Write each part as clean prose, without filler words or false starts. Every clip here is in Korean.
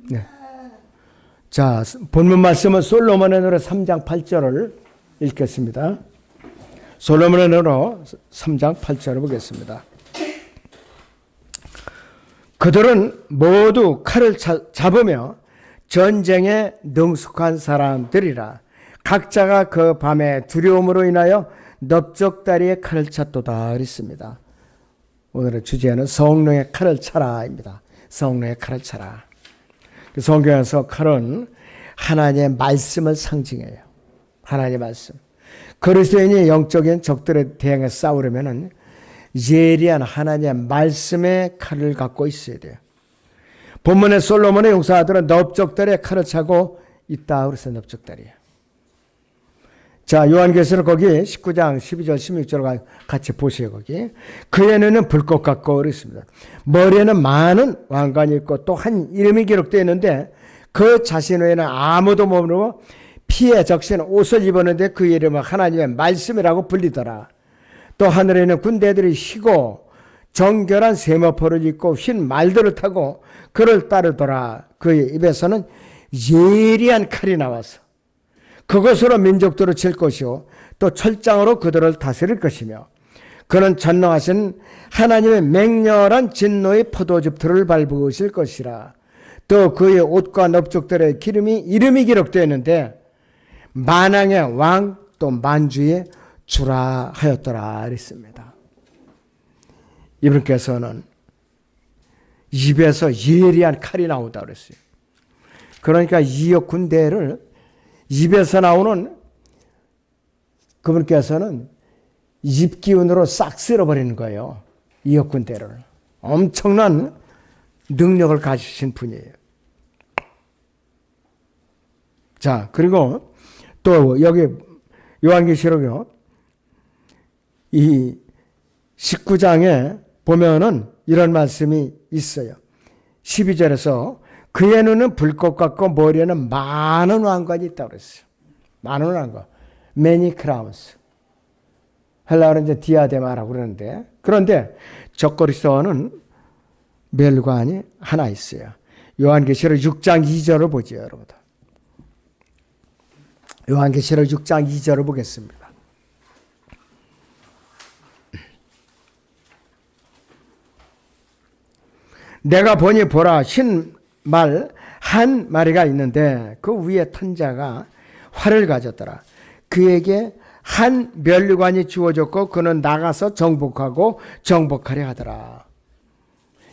네. 자, 본문 말씀은 솔로몬의 노래 3장 8절을 읽겠습니다. 솔로몬의 노래 3장 8절을 보겠습니다. 그들은 모두 칼을 잡으며 전쟁에 능숙한 사람들이라. 각자가 그 밤에 두려움으로 인하여 넓적다리에 칼을 찼도다 그랬습니다. 오늘의 주제는 성령의 칼을 차라입니다. 성령의 칼을 차라. 성경에서 칼은 하나님의 말씀을 상징해요. 하나님의 말씀. 그리스도인이 영적인 적들에 대항해 싸우려면 예리한 하나님의 말씀의 칼을 갖고 있어야 돼요. 본문의 솔로몬의 용사들은 넓적다리에 칼을 차고 있다 그래서 넓적다리예요. 자, 요한계시록 거기 19장 12절 16절 같이 보세요. 거기 그의 눈은 불꽃 같고 그랬습니다. 머리에는 많은 왕관이 있고 또 한 이름이 기록되어 있는데 그 자신 외에는 아무도 모르고 피에 적신 옷을 입었는데 그 이름은 하나님의 말씀이라고 불리더라. 또 하늘에 있는 군대들이 희고 정결한 세마포를 입고 흰 말들을 타고 그를 따르더라. 그의 입에서는 예리한 칼이 나와서 그것으로 민족들을 칠 것이요 또 철장으로 그들을 다스릴 것이며 그는 전능하신 하나님의 맹렬한 진노의 포도즙들을 밟으실 것이라. 또 그의 옷과 넓적들의 이름이 기록되어 있는데 만왕의 왕 또 만주의 주라 하였더라 그랬습니다. 이분께서는 입에서 예리한 칼이 나오다 그랬어요. 그러니까 이역 군대를 입에서 나오는 그분께서는 입기운으로 싹 쓸어버리는 거예요. 이역 군대를. 엄청난 능력을 가지신 분이에요. 자, 그리고 또 여기 요한계시록요 이 19장에 보면은 이런 말씀이 있어요. 12절에서 그의 눈은 불꽃 같고 머리에는 많은 왕관이 있다고 그랬어요. 많은 왕관. many crowns. 헬라어는 이제 디아데마라고 그러는데, 그런데 적그리스도는 멸관이 하나 있어요. 요한계시록 6장 2절을 보죠, 여러분들. 요한계시록 6장 2절을 보겠습니다. 내가 보니 보라 흰 말 한 마리가 있는데 그 위에 탄 자가 활을 가졌더라. 그에게 한 면류관이 주어졌고 그는 나가서 정복하고 정복하려 하더라.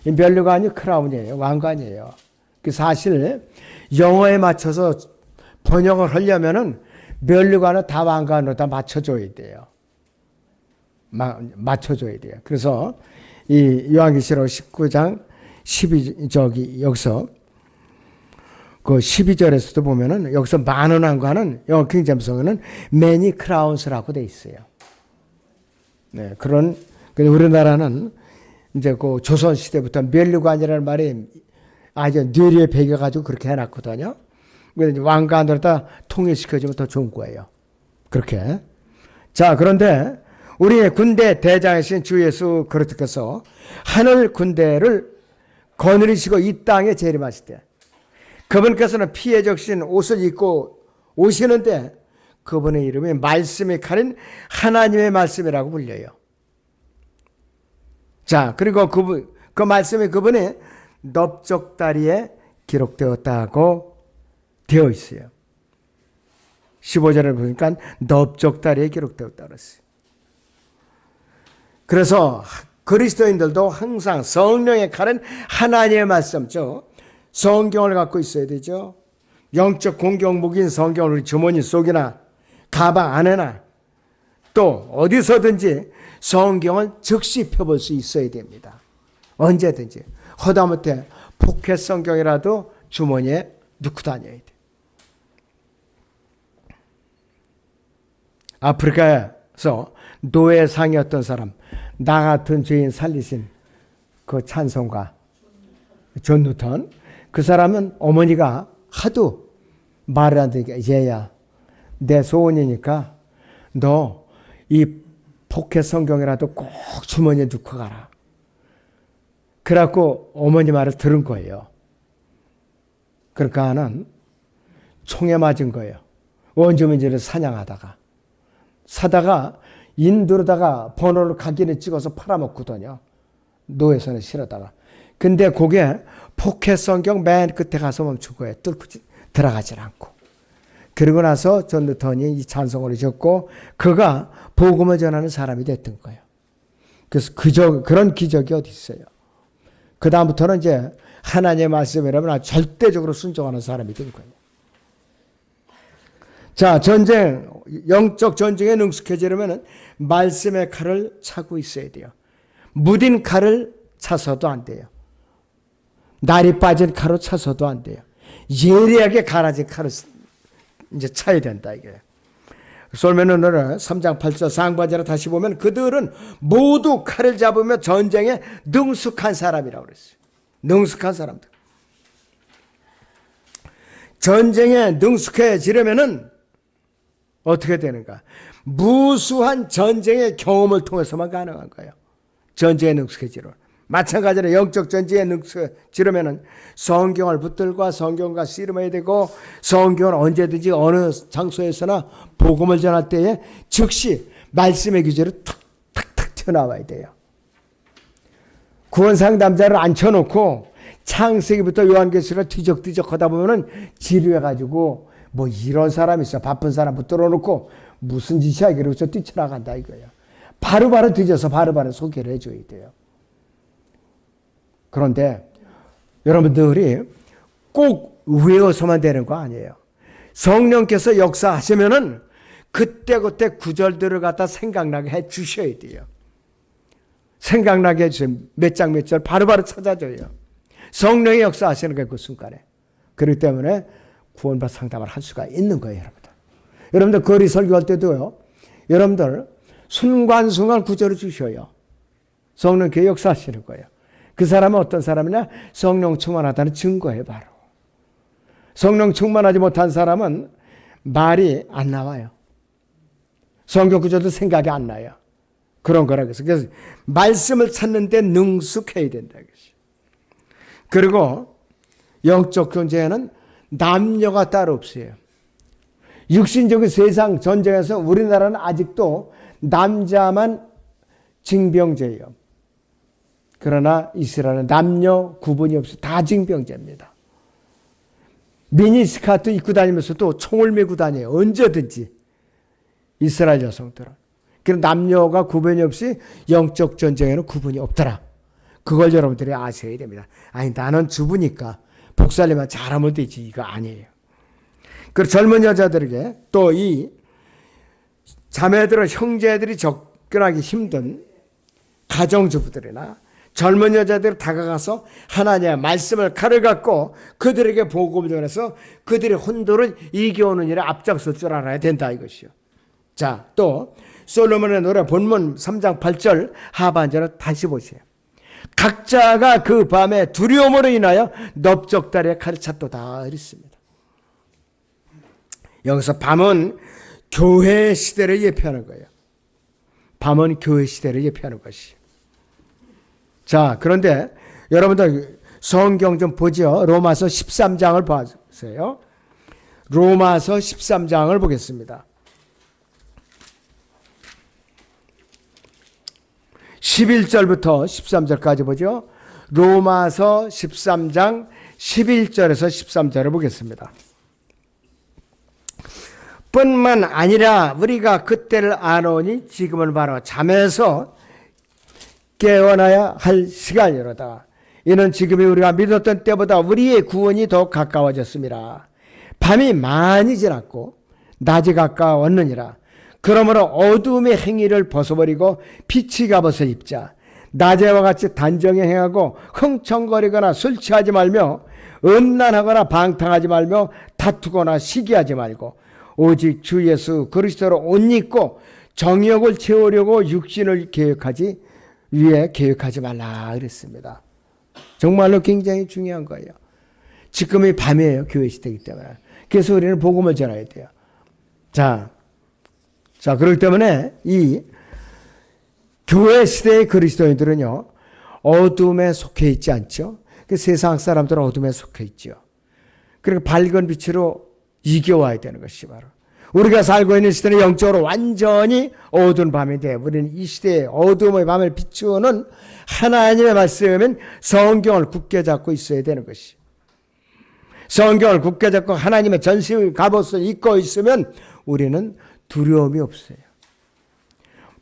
이 면류관이 크라운이에요. 왕관이에요. 사실 영어에 맞춰서 번역을 하려면은 면류관을 다 왕관으로 다 맞춰줘야 돼요. 맞춰줘야 돼요. 그래서 이 요한계시록 19장 여기서 그 12절에서도 보면은 여기서 많은 왕관은 영어 킹제임스에는 many crowns라고 돼 있어요. 네, 그런 우리나라는 이제 그 조선 시대부터 면류관이라는 말이 아주 뇌리에 배겨가지고 그렇게 해놨거든요. 그래서 왕관으로 다 통일시켜주면 더 좋은 거예요. 그렇게. 자, 그런데 우리의 군대 대장이신 주 예수 그리스도께서 하늘 군대를 거느리시고 이 땅에 재림하실 때 그분께서는 피에 적신 옷을 입고 오시는데 그분의 이름이 말씀의 칼인 하나님의 말씀이라고 불려요. 자, 그리고 그 말씀이 그분의 넓적다리에 기록되었다고 되어 있어요. 15절을 보니까 넓적다리에 기록되었다고 그랬어요. 그래서 그리스도인들도 항상 성령의 칼은 하나님의 말씀죠. 성경을 갖고 있어야 되죠. 영적 공격 무기인 성경을 우리 주머니 속이나 가방 안에나 또 어디서든지 성경을 즉시 펴볼 수 있어야 됩니다. 언제든지. 허다못해 포켓 성경이라도 주머니에 넣고 다녀야 돼. 아프리카에서 노예상이었던 사람, 나 같은 죄인 살리신 그 찬송가 존 뉴턴, 그 사람은 어머니가 하도 말을 안 되니까 얘야 내 소원이니까 너 이 포켓 성경이라도 꼭 주머니에 넣고 가라. 그래갖고 어머니 말을 들은 거예요. 그러니까 하는 총에 맞은 거예요. 원주민들을 사다가 인두로다가 번호를 각인에 찍어서 팔아먹거든요. 노예선에 실어다가. 근데 그게 포켓 성경 맨 끝에 가서 멈춘 거예요. 뚫고 들어가질 않고. 그러고 나서 존 루턴이 이 찬송을 적고 그가 복음을 전하는 사람이 됐던 거예요. 그래서 그런 기적이 어디 있어요. 그 다음부터는 이제 하나님의 말씀이라면 절대적으로 순종하는 사람이 된 거예요. 자, 영적 전쟁에 능숙해지려면 말씀의 칼을 차고 있어야 돼요. 무딘 칼을 차서도 안 돼요. 날이 빠진 칼로 차서도 안 돼요. 예리하게 갈아진 칼을 이제 차야 된다, 이게. 솔메는 3장 8절 상반절에 다시 보면 그들은 모두 칼을 잡으며 전쟁에 능숙한 사람이라고 그랬어요. 능숙한 사람들. 전쟁에 능숙해지려면은 어떻게 되는가? 무수한 전쟁의 경험을 통해서만 가능한 거예요. 전쟁에 능숙해지려. 마찬가지로 영적 전쟁에 능숙해지려면은 성경을 붙들고 성경과 씨름해야 되고 성경을 언제든지 어느 장소에서나 복음을 전할 때에 즉시 말씀의 기제로 탁탁탁 튀어나와야 돼요. 구원상담자를 앉혀놓고 창세기부터 요한계시를 뒤적뒤적 하다 보면은 지루해가지고 뭐 이런 사람이 있어. 바쁜 사람 붙들어 놓고 무슨 짓이야. 그러고서 뛰쳐나간다 이거예요. 바로바로 뒤져서 바로바로 소개를 해줘야 돼요. 그런데 여러분들이 꼭 외워서만 되는 거 아니에요. 성령께서 역사하시면은 그때그때 구절들을 갖다 생각나게 해 주셔야 돼요. 생각나게 해주세요. 몇 장 몇 절 바로바로 찾아줘요. 성령이 역사하시는 게 그 순간에. 그렇기 때문에 구원받 상담을 할 수가 있는 거예요, 여러분들. 여러분들 거리 설교할 때도요. 여러분들 순간순간 구절을 주셔요. 성령께 역사하시는 거예요. 그 사람은 어떤 사람이냐? 성령 충만하다는 증거예요, 바로. 성령 충만하지 못한 사람은 말이 안 나와요. 성경 구절도 생각이 안 나요. 그런 거라고 해서. 그래서 말씀을 찾는 데 능숙해야 된다. 그리고 영적 존재에는 남녀가 따로 없어요. 육신적인 세상 전쟁에서 우리나라는 아직도 남자만 징병제예요. 그러나 이스라엘은 남녀 구분이 없어요. 다 징병제입니다. 미니스커트 입고 다니면서도 총을 메고 다녀요. 언제든지. 이스라엘 여성들은. 그럼 남녀가 구분이 없이 영적 전쟁에는 구분이 없더라. 그걸 여러분들이 아셔야 됩니다. 아니 나는 주부니까 복살이만 잘하면 되지. 이거 아니에요. 그리고 젊은 여자들에게 또 이 자매들은 형제들이 접근하기 힘든 가정주부들이나 젊은 여자들이 다가가서 하나님의 말씀을 칼을 갖고 그들에게 복음을 전해서 그들의 혼돈을 이겨오는 일에 앞장설 줄 알아야 된다 이것이요. 자, 또 솔로몬의 노래 본문 3장 8절 하반절을 다시 보세요. 각자가 그 밤에 두려움으로 인하여 넓적다리에 칼을 찾도다 이랬습니다. 여기서 밤은 교회 시대를 예표하는 거예요. 밤은 교회 시대를 예표하는 것이. 자, 그런데 여러분들 성경 좀 보죠. 로마서 13장을 보세요. 로마서 13장을 보겠습니다. 11절부터 13절까지 보죠. 로마서 13장 11절에서 13절을 보겠습니다. 뿐만 아니라 우리가 그때를 아노니 지금은 바로 잠에서 깨어나야 할 시간이로다. 이는 지금이 우리가 믿었던 때보다 우리의 구원이 더 가까워졌습니다. 밤이 많이 지났고 낮이 가까웠느니라. 그러므로 어둠의 행위를 벗어버리고 빛이 갑옷을 입자. 낮에와 같이 단정히 행하고 흥청거리거나 술 취하지 말며 음란하거나 방탕하지 말며 다투거나 시기하지 말고 오직 주 예수 그리스도로 옷 입고 정욕을 채우려고 육신을 계획하지 말라 그랬습니다. 정말로 굉장히 중요한 거예요. 지금이 밤이에요. 교회 시대이기 때문에. 그래서 우리는 복음을 전해야 돼요. 자, 그렇기 때문에 이 교회 시대의 그리고 밝은 빛으로 이겨와야 되는 것이 바로 우리가 살고 있는 시대는 영적으로 완전히 어두운 밤인데 우리는 이 시대의 어두움의 밤을 비추는 하나님의 말씀은 성경을 굳게 잡고 있어야 되는 것이. 성경을 굳게 잡고 하나님의 전신 갑옷을 입고 있으면 우리는 두려움이 없어요.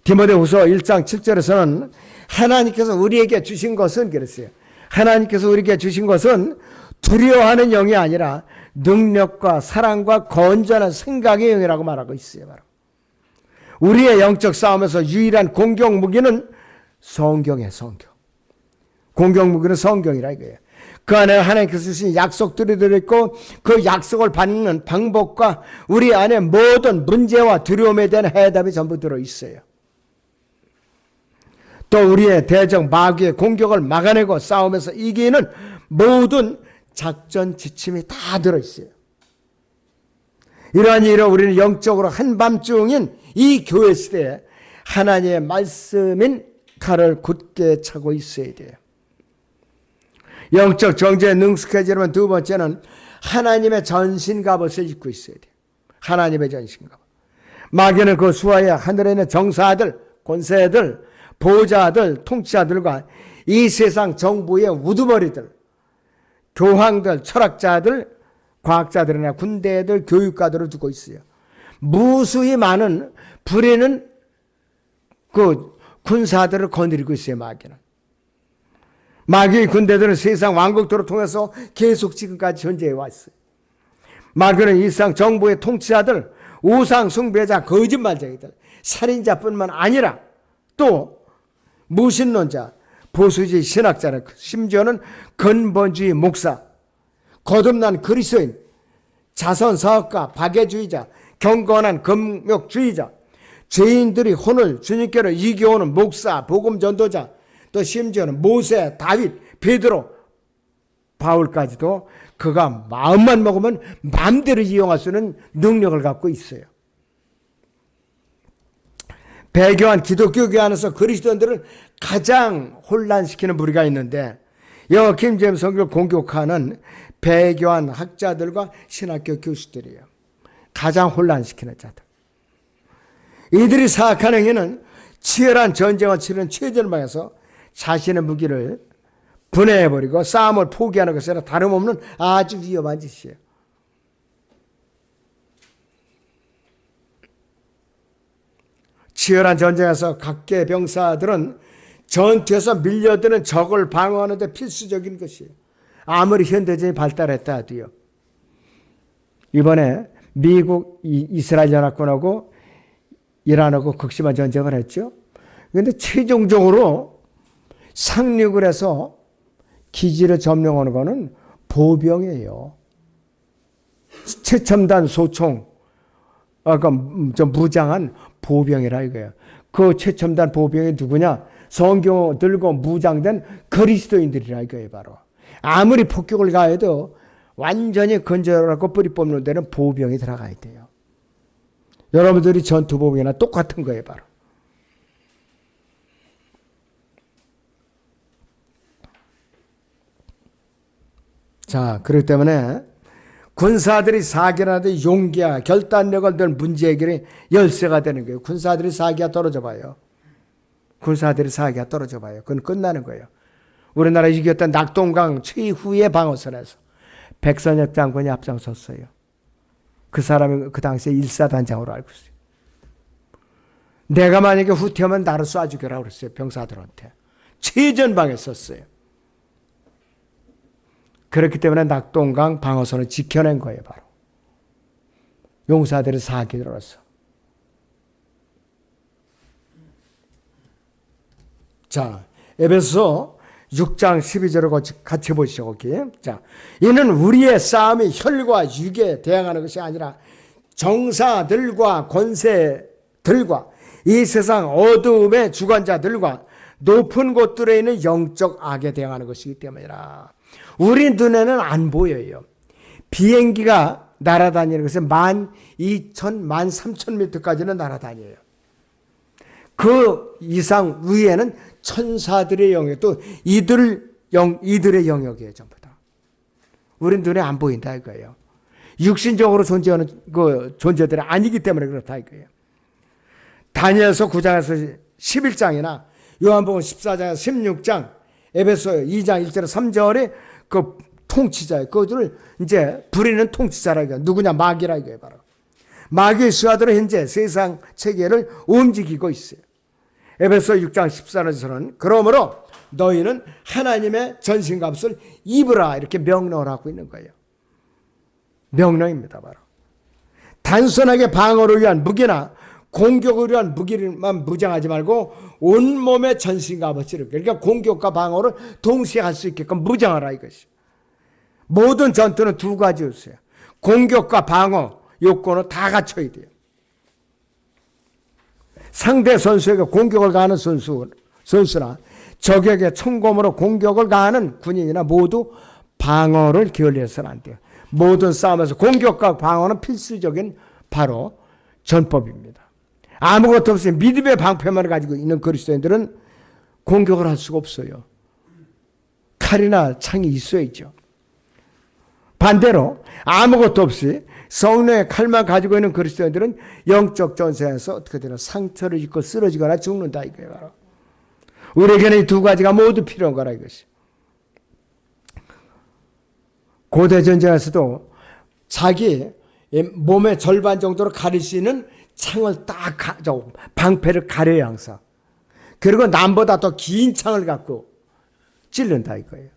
디모데후서 1장 7절에서는 하나님께서 우리에게 주신 것은 그랬어요. 하나님께서 우리에게 주신 것은 두려워하는 영이 아니라 능력과 사랑과 건전한 생각의 영이라고 말하고 있어요. 바로 우리의 영적 싸움에서 유일한 공격 무기는 성경이에요. 성경. 공격 무기는 성경이라 이거예요. 그 안에 하나님께서 주신 약속들이 들어있고 그 약속을 받는 방법과 우리 안에 모든 문제와 두려움에 대한 해답이 전부 들어있어요. 또 우리의 대적 마귀의 공격을 막아내고 싸움에서 이기는 모든 작전 지침이 다 들어있어요. 이러한 일로 우리는 영적으로 한밤중인 이 교회 시대에 하나님의 말씀인 칼을 굳게 차고 있어야 돼요. 영적 정죄에 능숙해지려면 두 번째는 하나님의 전신갑옷을 입고 있어야 돼요. 하나님의 전신갑옷. 마귀는 그 수하에 하늘에 있는 정사들, 권세들, 보좌들, 통치자들과 이 세상 정부의 우두머리들, 교황들, 철학자들, 과학자들이나 군대들, 교육가들을 두고 있어요. 무수히 많은 불의는 그 군사들을 거느리고 있어요. 마귀의 군대들은 세상 왕국들을 통해서 계속 지금까지 존재해 왔어요. 마귀는 이 세상 정부의 통치자들, 우상 숭배자, 거짓말쟁이들, 살인자뿐만 아니라 또 무신론자, 보수주의 신학자는 심지어는 근본주의 목사, 거듭난 그리스도인, 자선사업가, 박애주의자, 경건한 금욕주의자, 죄인들이 혼을 주님께로 이겨오는 목사, 복음전도자, 또 심지어는 모세, 다윗, 베드로, 바울까지도 그가 마음만 먹으면 마음대로 이용할 수 있는 능력을 갖고 있어요. 배교한 기독교계 안에서 그리스도인들을 가장 혼란시키는 무리가 있는데 영어 킹제임스 성경을 공격하는 배교한 학자들과 신학교 교수들이에요. 가장 혼란시키는 자들. 이들이 사악한 행위는 치열한 전쟁을 치르는 최전방에서 자신의 무기를 분해해버리고 싸움을 포기하는 것이라 다름없는 아주 위험한 짓이에요. 치열한 전쟁에서 각계 병사들은 전투에서 밀려드는 적을 방어하는 데 필수적인 것이에요. 아무리 현대전이 발달했다 하도요. 이번에 미국, 이스라엘 연합군하고 이란하고 극심한 전쟁을 했죠. 그런데 최종적으로 상륙을 해서 기지를 점령하는 것은 보병이에요. 최첨단 소총, 좀 무장한 보병이라 이거예요. 그 최첨단 보병이 누구냐? 성경 들고 무장된 그리스도인들이라 이거예요. 바로 아무리 폭격을 가해도 완전히 건절하고 뿌리 뽑는 데는 보병이 들어가야 돼요. 여러분들이 전투보병이나 똑같은 거예요. 바로 자, 그렇기 때문에 군사들이 사기라도 용기와 결단력을 든 문제 해결이 열쇠가 되는 거예요. 군사들이 사기가 떨어져 봐요. 군사들이 사기가 떨어져 봐요. 그건 끝나는 거예요. 우리나라 이겼던 낙동강 최후의 방어선에서 백선엽 장군이 앞장섰어요. 그 사람이 그 당시에 일사단장으로 알고 있어요. 내가 만약에 후퇴하면 나를 쏴 죽여라 그랬어요. 병사들한테. 최전방에 섰어요. 그렇기 때문에 낙동강 방어선을 지켜낸 거예요. 바로 용사들의 사기로서. 자, 에베소서 6장 12절을 같이 보시죠. 거기. 자, 이는 우리의 싸움이 혈과 육에 대항하는 것이 아니라 정사들과 권세들과 이 세상 어두움의 주관자들과 높은 곳들에 있는 영적 악에 대항하는 것이기 때문이라. 우리 눈에는 안 보여요. 비행기가 날아다니는 것은 12,000, 13,000m까지는 날아다녀요. 그 이상 위에는 천사들의 영역, 또 이들의 영역이에요. 전부 다. 우리 눈에 안 보인다 이거예요. 육신적으로 존재하는 그 존재들이 아니기 때문에 그렇다 이거예요. 다니엘서 9장에서 11장이나 요한복음 14장에서 16장, 에베소 2장 1절에서 3절에 그 통치자예요. 그들을 이제 부리는 통치자라 이거예요. 누구냐? 마귀라 이거예요. 바로 마귀의 수하들은 현재 세상 체계를 움직이고 있어요. 에베소 6장 14절에서는 그러므로 너희는 하나님의 전신갑옷을 입으라 이렇게 명령을 하고 있는 거예요. 명령입니다. 바로 단순하게 방어를 위한 무기나 공격을 위한 무기만 무장하지 말고 온몸의 전신갑옷을, 그러니까 공격과 방어를 동시에 할 수 있게끔 무장하라 이것이. 모든 전투는 두 가지였어요. 공격과 방어 요건은 다 갖춰야 돼요. 상대 선수에게 공격을 가하는 선수나 적에게 총검으로 공격을 가하는 군인이나 모두 방어를 게을리해서는 안 돼요. 모든 싸움에서 공격과 방어는 필수적인 바로 전법입니다. 아무것도 없이 믿음의 방패만 가지고 있는 그리스도인들은 공격을 할 수가 없어요. 칼이나 창이 있어야죠. 반대로 아무것도 없이 성령의 칼만 가지고 있는 그리스도인들은 영적 전쟁에서 어떻게 되나 상처를 입고 쓰러지거나 죽는다 이거예요. 바로. 우리에게는 이 두 가지가 모두 필요한 거라 이것이. 고대 전쟁에서도 자기 몸의 절반 정도로 가릴 수 있는 창을 딱 방패를 가려요 항상. 그리고 남보다 더 긴 창을 갖고 찌른다 이거예요.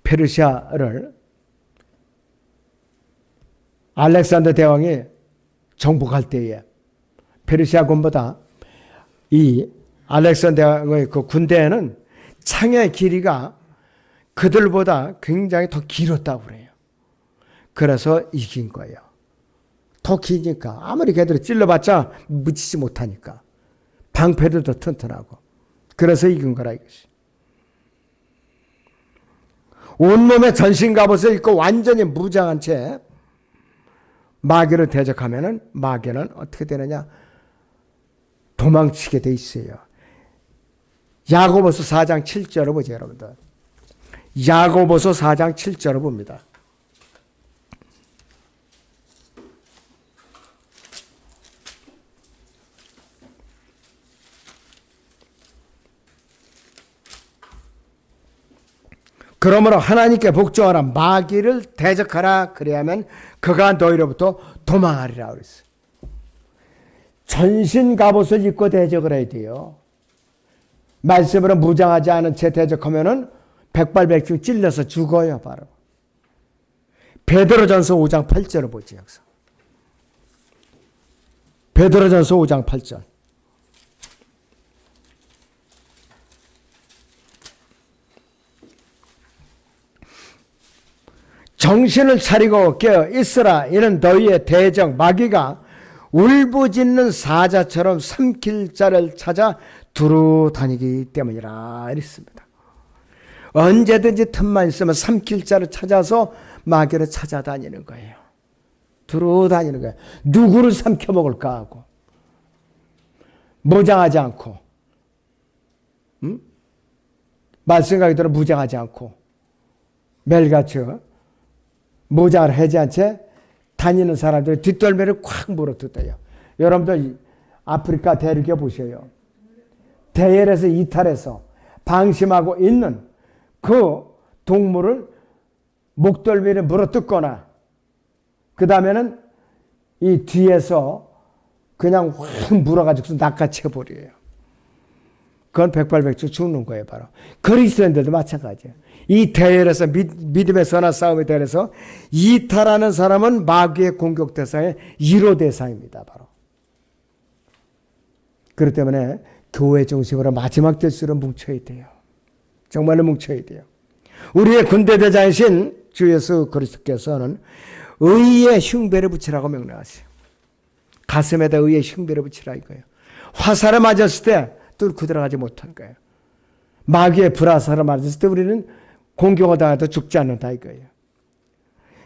페르시아를 알렉산더 대왕이 정복할 때에 페르시아군보다 이 알렉산더 대왕의 그 군대에는 창의 길이가 그들보다 굉장히 더 길었다고 그래요. 그래서 이긴 거예요. 더 기니까 아무리 걔들이 찔러봤자 묻히지 못하니까 방패도 더 튼튼하고 그래서 이긴 거라 이것이. 온몸에 전신갑옷을 입고 완전히 무장한 채 마귀를 대적하면은 마귀는 어떻게 되느냐? 도망치게 돼 있어요. 야고보서 4장 7절을 보죠, 여러분들. 야고보서 4장 7절을 봅니다. 그러므로 하나님께 복종하라, 마귀를 대적하라, 그래야면 그가 너희로부터 도망하리라 그랬어요. 전신 갑옷을 입고 대적을 해야 돼요. 말씀으로 무장하지 않은 채 대적하면은 백발백중 찔려서 죽어요, 바로. 베드로전서 5장 8절을 보지, 여기서. 베드로전서 5장 8절. 정신을 차리고 깨어 있으라. 이는 너희의 대적 마귀가 울부짖는 사자처럼 삼킬 자를 찾아 두루 다니기 때문이라 이랬습니다. 언제든지 틈만 있으면 삼킬 자를 찾아서 마귀를 찾아다니는 거예요. 두루 다니는 거예요. 누구를 삼켜먹을까 하고 무장하지 않고 말씀하기 대로 무장하지 않고 매일같이 모자를 하지 않 채 다니는 사람들이 뒷덜미를 콱 물어뜯어요. 여러분들 아프리카 대륙에 보세요. 대열에서 이탈해서 방심하고 있는 그 동물을 목덜미를 물어뜯거나 그 다음에는 이 뒤에서 그냥 확 물어가지고 낚아채버려요. 그건 백발백중 죽는 거예요. 바로 그리스도인들도 마찬가지예요. 이 대열에서 믿음의 선한 싸움의 대열에서 이탈하는 사람은 마귀의 공격 대상의 1호 대상입니다. 바로. 그렇기 때문에 교회 중심으로 마지막 때수로 뭉쳐야 돼요. 정말로 뭉쳐야 돼요. 우리의 군대 대장이신 주 예수 그리스도께서는 의의 흉배를 붙이라고 명령하세요. 가슴에다 의의 흉배를 붙이라 이거예요. 화살을 맞았을 때 뚫고 들어가지 못한 거예요. 마귀의 불화살을 맞았을 때 우리는 공격을 당해도 죽지 않는다 이거예요.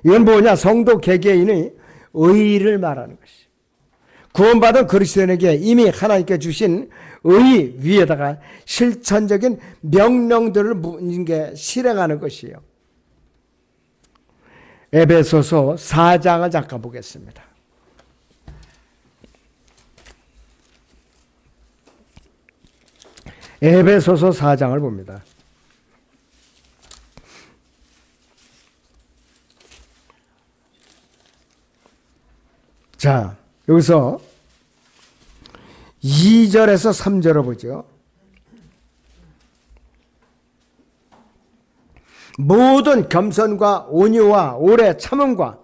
이건 뭐냐? 성도 개개인의 의의를 말하는 것이. 구원받은 그리스도인에게 이미 하나님께 주신 의 위에다가 실천적인 명령들을 실행하는 것이에요. 에베소서 4장을 잠깐 보겠습니다. 에베소서 4장을 봅니다. 자, 여기서 2절에서 3절을 보죠. 모든 겸손과 온유와 오래 참음과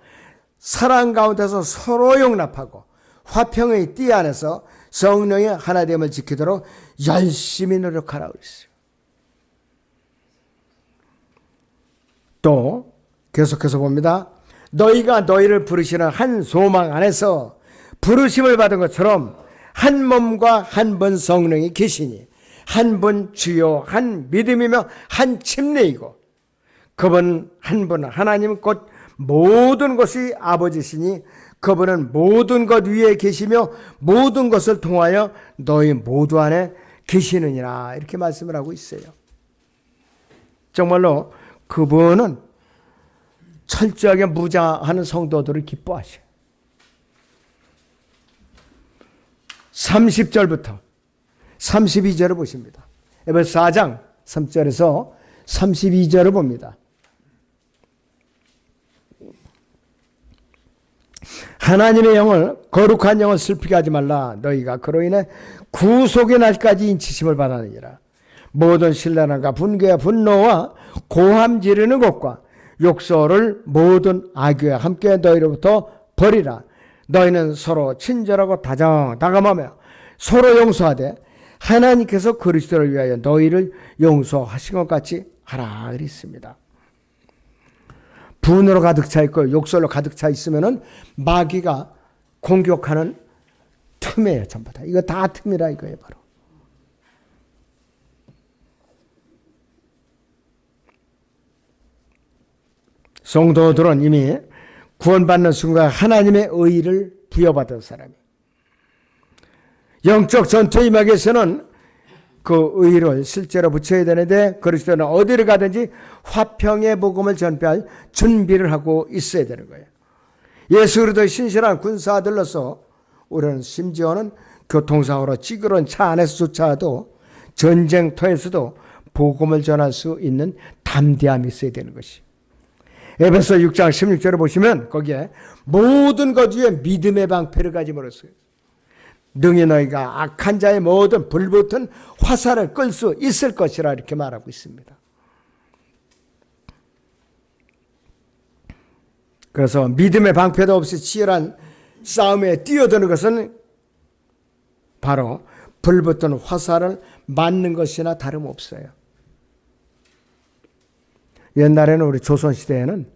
사랑 가운데서 서로 용납하고 화평의 띠 안에서 성령의 하나됨을 지키도록 열심히 노력하라고 그랬어요. 또 계속해서 봅니다. 너희가 너희를 부르시는 한 소망 안에서 부르심을 받은 것처럼 한 몸과 한 분 성령이 계시니 한 분 주요 한 믿음이며 한 침례이고 그분 한 분 하나님 곧 모든 것이 아버지시니 그분은 모든 것 위에 계시며 모든 것을 통하여 너희 모두 안에 계시느니라 이렇게 말씀을 하고 있어요. 정말로 그분은 철저하게 무장하는 성도들을 기뻐하셔요. 30절부터 32절을 보십니다. 에베소 4장 3절에서 32절을 봅니다. 하나님의 영을 거룩한 영을 슬프게 하지 말라. 너희가 그로 인해 구속의 날까지 인치심을 받았느니라. 모든 신랄함과 분개와 분노와 고함 지르는 것과 욕설을 모든 악유와 함께 너희로부터 버리라. 너희는 서로 친절하고 다감하며 서로 용서하되 하나님께서 그리스도를 위하여 너희를 용서하신 것 같이 하라 그랬습니다. 분으로 가득 차 있고 욕설로 가득 차 있으면은 마귀가 공격하는 틈이에요. 전부 다. 이거 다 틈이라 이거예요. 바로. 성도들은 이미 구원받는 순간 하나님의 의를 부여받은 사람이에요. 영적 전투에 임하기 위해서는 그 의를 실제로 붙여야 되는데 그리스도는 어디를 가든지 화평의 복음을 전파할 준비를 하고 있어야 되는 거예요. 예수 그리스도의 신실한 군사들로서 우리는 심지어는 교통사고로 찌그러운 차 안에서조차도 전쟁터에서도 복음을 전할 수 있는 담대함이 있어야 되는 것이. 에베소 6장 16절을 보시면 거기에 모든 것 위에 믿음의 방패를 가짐으로써 능히 너희가 악한 자의 모든 불붙은 화살을 끌 수 있을 것이라 이렇게 말하고 있습니다. 그래서 믿음의 방패도 없이 치열한 싸움에 뛰어드는 것은 바로 불붙은 화살을 맞는 것이나 다름없어요. 옛날에는 우리 조선시대에는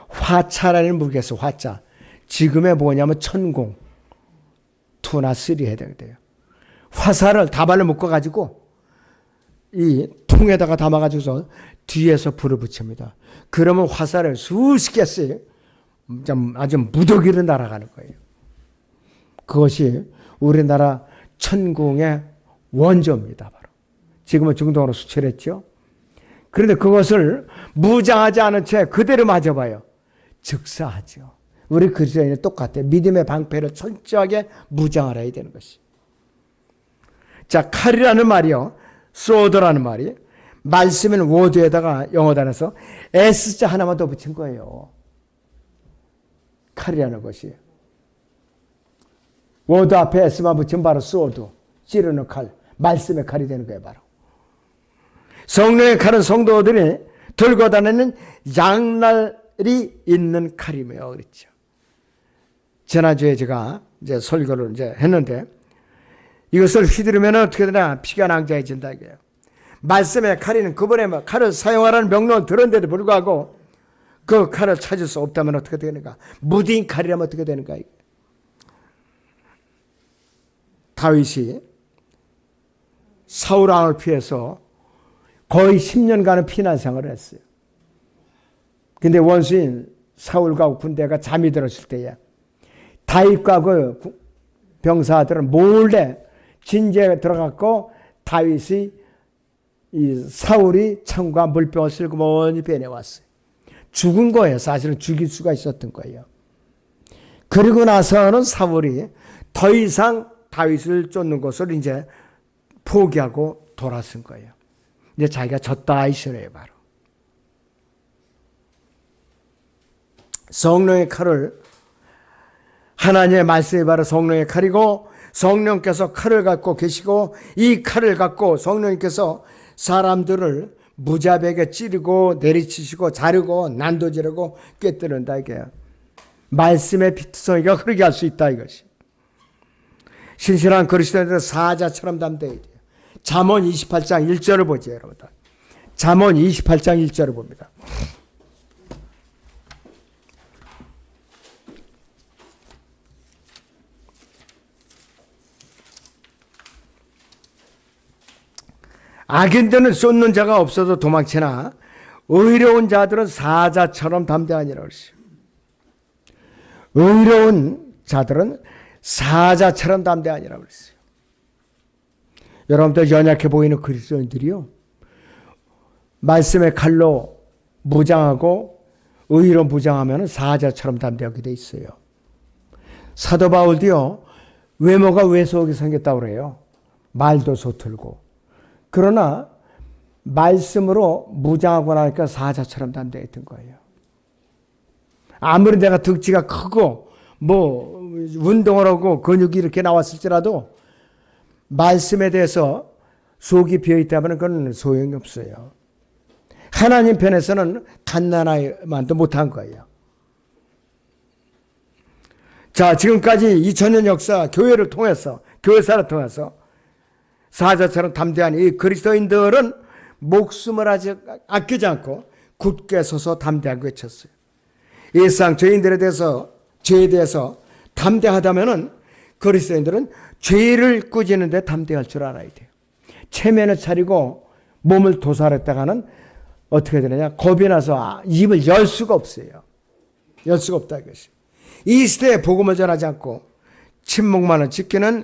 화차라는 무기가 있어요. 화차. 지금의 뭐냐면 천공. 2나 3 해야 돼요. 화살을 다발로 묶어가지고 이 통에다가 담아가지고서 뒤에서 불을 붙입니다. 그러면 화살을 수십 개씩 아주 무더기로 날아가는 거예요. 그것이 우리나라 천궁의 원조입니다. 바로. 지금은 중동으로 수출했죠. 그런데 그것을 무장하지 않은 채 그대로 맞아봐요. 즉사하죠. 우리 그리스도인은 똑같아요. 믿음의 방패를 철저하게 무장을 해야 되는 것이. 자, 칼이라는 말이요. 소드라는 말이 말씀은 워드에다가 영어 단어에서 S자 하나만 더 붙인 거예요. 칼이라는 것이. 워드 앞에 S만 붙이면 바로 소드. 찌르는 칼. 말씀의 칼이 되는 거예요. 바로. 성령의 칼은 성도들이 들고 다니는 양날이 있는 칼이며 그렇죠. 지난주에 제가 이제 설교를 이제 했는데 이것을 휘두르면 어떻게 되나 피가 낭자해진다 이게요. 말씀의 칼이는 그분의 칼을 사용하라는 명령을 들었는데도 불구하고 그 칼을 찾을 수 없다면 어떻게 되는가? 무딘 칼이라면 어떻게 되는가? 다윗이 사울 왕을 피해서 거의 10년간은 피난 생활을 했어요. 근데 원수인 사울과 군대가 잠이 들었을 때에 다윗과 그 병사들은 몰래 진지에 들어갔고 다윗이 이 사울이 창과 물병을 쓸고 멀리 빼내왔어요. 죽은 거예요. 사실은 죽일 수가 있었던 거예요. 그리고 나서는 사울이 더 이상 다윗을 쫓는 것을 이제 포기하고 돌아선 거예요. 이제 자기가 졌다 이시래요, 바로. 성령의 칼을, 하나님의 말씀이 바로 성령의 칼이고, 성령께서 칼을 갖고 계시고, 이 칼을 갖고 성령님께서 사람들을 무자비하게 찌르고 내리치시고 자르고 난도질하고 꿰뚫는다 이게요. 말씀의 피투성이가 흐르게 할 수 있다 이것이. 신실한 그리스도인들은 사자처럼 담대해야 돼요. 잠언 28장 1절을 보죠, 여러분들. 잠언 28장 1절을 봅니다. 악인들은 쫓는 자가 없어도 도망치나 의로운 자들은 사자처럼 담대하니라 그랬어요. 의로운 자들은 사자처럼 담대하니라 그랬어요. 여러분들 연약해 보이는 그리스도인들이요, 말씀의 칼로 무장하고 의로 무장하면 사자처럼 담대하게 돼 있어요. 사도 바울도요, 외모가 왜소하게 생겼다고 그래요. 말도 서툴고. 그러나 말씀으로 무장하고 나니까 사자처럼 담대했던 거예요. 아무리 내가 득지가 크고 뭐 운동을 하고 근육이 이렇게 나왔을지라도 말씀에 대해서 속이 비어있다면 그건 소용이 없어요. 하나님 편에서는 갓난아이만도 못한 거예요. 자, 지금까지 2000년 역사 교회를 통해서, 교회사를 통해서 사자처럼 담대한 이 그리스도인들은 목숨을 아끼지 않고 굳게 서서 담대하게 외쳤어요. 일상 죄인들에 대해서, 죄에 대해서 담대하다면은 그리스도인들은 죄를 꾸짖는데 담대할 줄 알아야 돼요. 체면을 차리고 몸을 도살했다가는 어떻게 되느냐? 겁이 나서 입을 열 수가 없어요. 열 수가 없다 이것이. 이 시대에 복음을 전하지 않고 침묵만을 지키는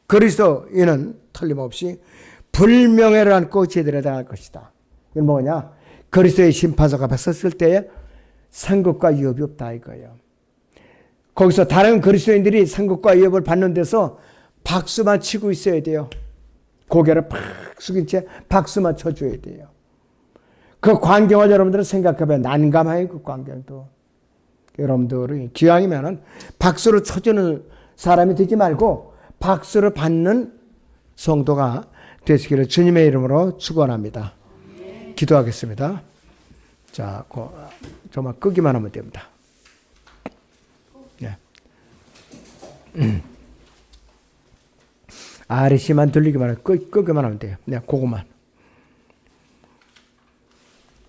그리스도인은 틀림없이 불명예를 안고 제대로 당할 것이다. 이건 뭐냐? 그리스도의 심판석 앞에 섰을 때에 상급과 위협이 없다 이거예요. 거기서 다른 그리스도인들이 상급과 위협을 받는 데서 박수만 치고 있어야 돼요. 고개를 팍 숙인 채 박수만 쳐줘야 돼요. 그 광경을 여러분들은 생각해봐요. 난감해요, 그 광경도. 여러분들이 기왕이면은 박수를 쳐주는 사람이 되지 말고 박수를 받는 성도가 되시기를 주님의 이름으로 축원합니다. 기도하겠습니다. 자, 정말 끄기만 하면 됩니다. 네. RC만 들리기만 하면 끄기만 하면 돼요. 네, 그거만.